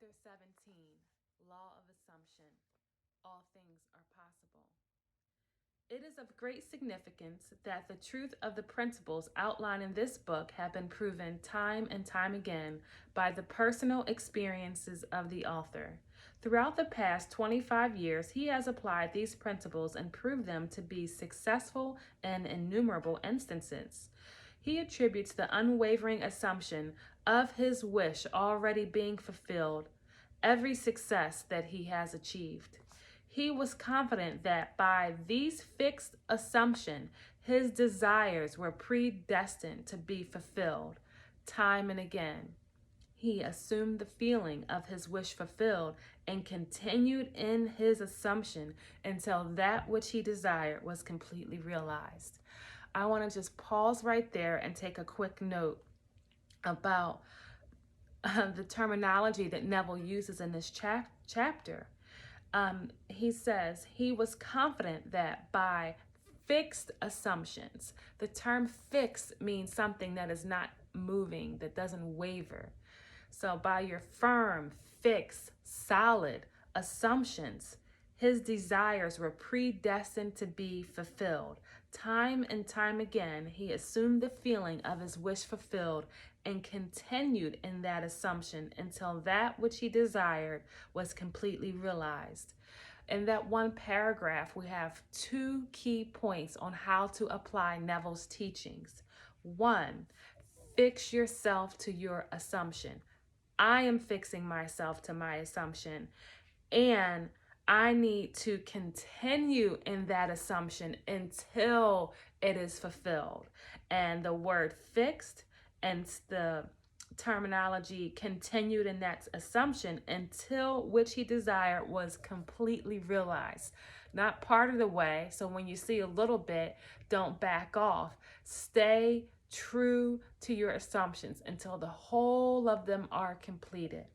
Chapter 17, Law of Assumption. All things are possible. It is of great significance that the truth of the principles outlined in this book have been proven time and time again by the personal experiences of the author. Throughout the past 25 years, he has applied these principles and proved them to be successful in innumerable instances. He attributes the unwavering assumption of his wish already being fulfilled every success that he has achieved. He was confident that by these fixed assumptions, his desires were predestined to be fulfilled time and again. He assumed the feeling of his wish fulfilled and continued in his assumption until that which he desired was completely realized. I want to just pause right there and take a quick note about the terminology that Neville uses in this chapter. He says he was confident that by fixed assumptions, the term fixed means something that is not moving, that doesn't waver. So by your firm, fixed, solid assumptions, his desires were predestined to be fulfilled. Time and time again, he assumed the feeling of his wish fulfilled and continued in that assumption until that which he desired was completely realized. In that one paragraph, we have two key points on how to apply Neville's teachings. One, fix yourself to your assumption. I am fixing myself to my assumption, and I need to continue in that assumption until it is fulfilled. And the word fixed and the terminology continued in that assumption until which he desired was completely realized. Not part of the way. So when you see a little bit, don't back off. Stay true to your assumptions until the whole of them are completed.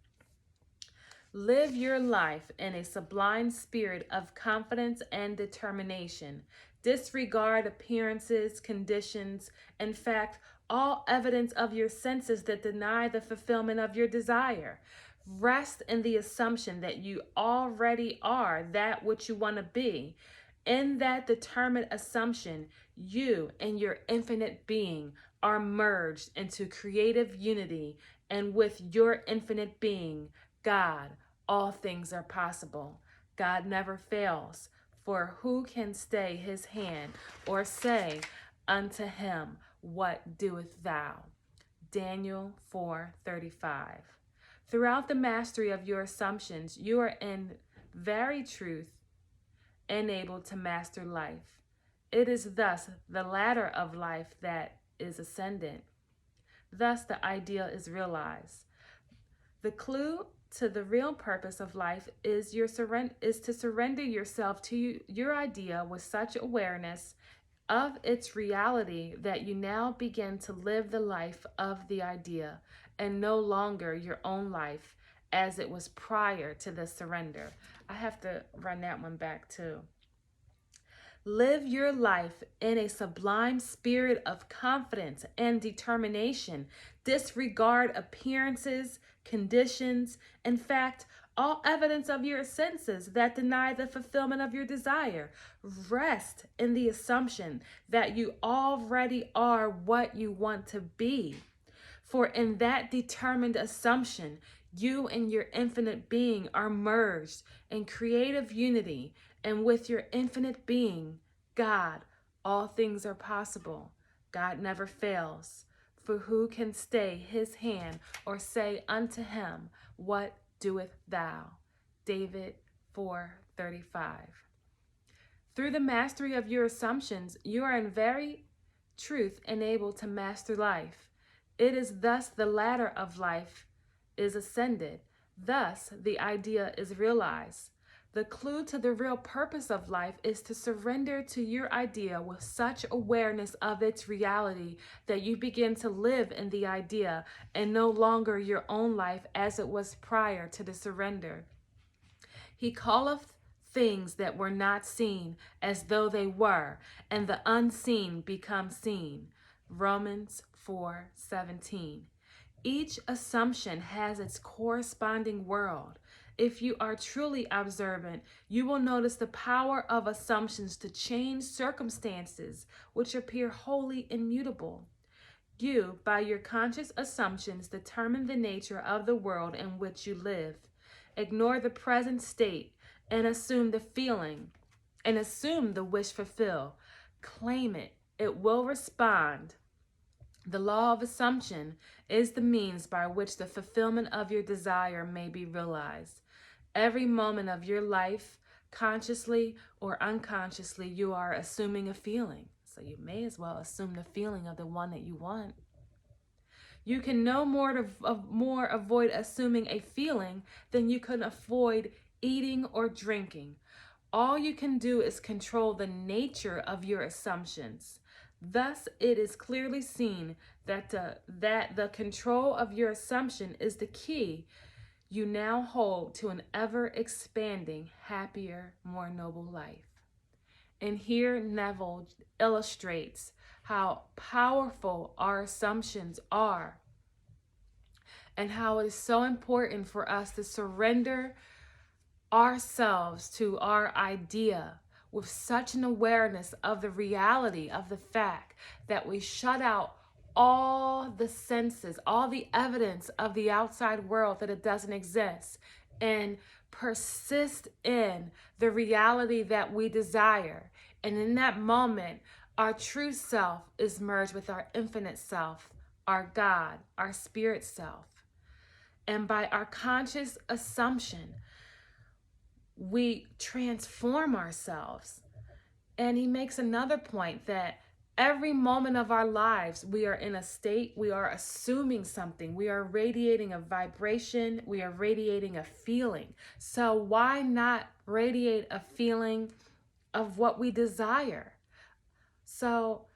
Live your life in a sublime spirit of confidence and determination. Disregard appearances, conditions, in fact, all evidence of your senses that deny the fulfillment of your desire. Rest in the assumption that you already are that which you want to be. In that determined assumption, you and your infinite being are merged into creative unity, and with your infinite being, God, all things are possible. God never fails, for who can stay his hand or say unto him, what doest thou? Daniel 4:35. Throughout the mastery of your assumptions, you are in very truth enabled to master life. It is thus the ladder of life that is ascendant. Thus the ideal is realized. The clue to the real purpose of life is to surrender yourself to your idea with such awareness of its reality that you now begin to live the life of the idea and no longer your own life as it was prior to the surrender. I have to run that one back too. Live your life in a sublime spirit of confidence and determination. Disregard appearances, conditions, in fact, all evidence of your senses that deny the fulfillment of your desire. Rest in the assumption that you already are what you want to be. For in that determined assumption, you and your infinite being are merged in creative unity, and with your infinite being, God, all things are possible. God never fails. For who can stay his hand or say unto him, what doest thou? David 4:35. Through the mastery of your assumptions, you are in very truth enabled to master life. It is thus the ladder of life is ascended. Thus the idea is realized. The clue to the real purpose of life is to surrender to your idea with such awareness of its reality that you begin to live in the idea and no longer your own life as it was prior to the surrender. He calleth things that were not seen as though they were, and the unseen become seen. Romans 4:17. each assumption has its corresponding world. If you are truly observant, you will notice the power of assumptions to change circumstances which appear wholly immutable. You, by your conscious assumptions, determine the nature of the world in which you live. Ignore the present state and assume the feeling, and assume the wish fulfilled. Claim it. It will respond. The law of assumption is the means by which the fulfillment of your desire may be realized. Every moment of your life, consciously or unconsciously, you are assuming a feeling. So you may as well assume the feeling of the one that you want. You can no more avoid assuming a feeling than you can avoid eating or drinking. All you can do is control the nature of your assumptions. Thus, it is clearly seen that the control of your assumption is the key you now hold to an ever-expanding, happier, more noble life. And here Neville illustrates how powerful our assumptions are and how it is so important for us to surrender ourselves to our idea with such an awareness of the reality of the fact that we shut out all the senses, all the evidence of the outside world that it doesn't exist, and persist in the reality that we desire. And in that moment, our true self is merged with our infinite self, our God, our spirit self. And by our conscious assumption, we transform ourselves. And he makes another point that every moment of our lives, we are in a state, we are assuming something, we are radiating a vibration, we are radiating a feeling. So why not radiate a feeling of what we desire? So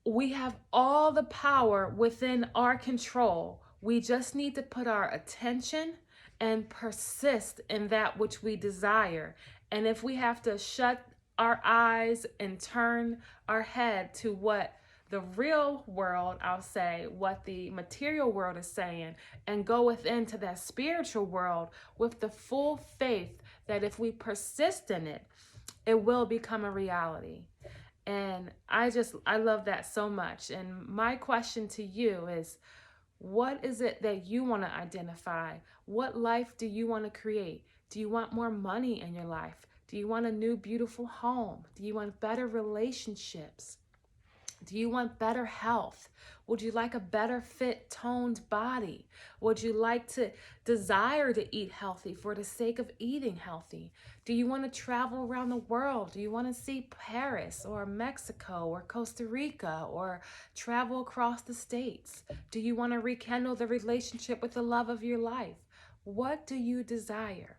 we have all the power within our control. We just need to put our attention and persist in that which we desire. And if we have to shut our eyes and turn our head to what the real world, I'll say, what the material world is saying, and go within to that spiritual world with the full faith that if we persist in it, it will become a reality. And I love that so much. And my question to you is, what is it that you want to identify? What life do you want to create? Do you want more money in your life? Do you want a new beautiful home? Do you want better relationships? Do you want better health? Would you like a better fit, toned body? Would you like to desire to eat healthy for the sake of eating healthy? Do you want to travel around the world? Do you want to see Paris or Mexico or Costa Rica or travel across the states? Do you want to rekindle the relationship with the love of your life? What do you desire?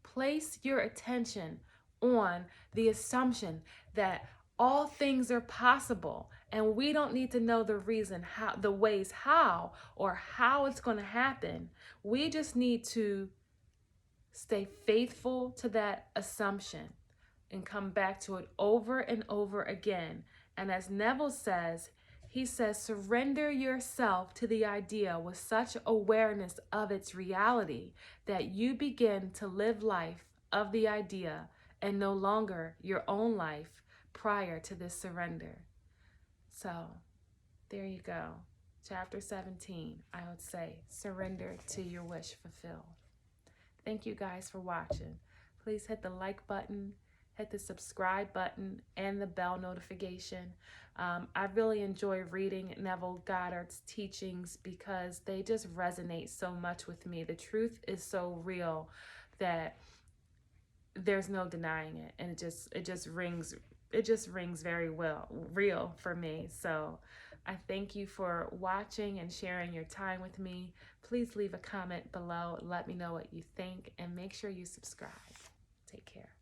Place your attention on the assumption that all things are possible, and we don't need to know the reason, how, the ways how, or how it's going to happen. We just need to stay faithful to that assumption and come back to it over and over again. And as Neville says, he says, surrender yourself to the idea with such awareness of its reality that you begin to live life of the idea and no longer your own life prior to this surrender. So there you go. Chapter 17, I would say, surrender to your wish fulfilled. Thank you guys for watching. Please hit the like button, hit the subscribe button, and the bell notification. I really enjoy reading Neville Goddard's teachings because they just resonate so much with me. The truth is so real that there's no denying it, and it just rings very real for me. So I thank you for watching and sharing your time with me. Please leave a comment below. Let me know what you think, and make sure you subscribe. Take care.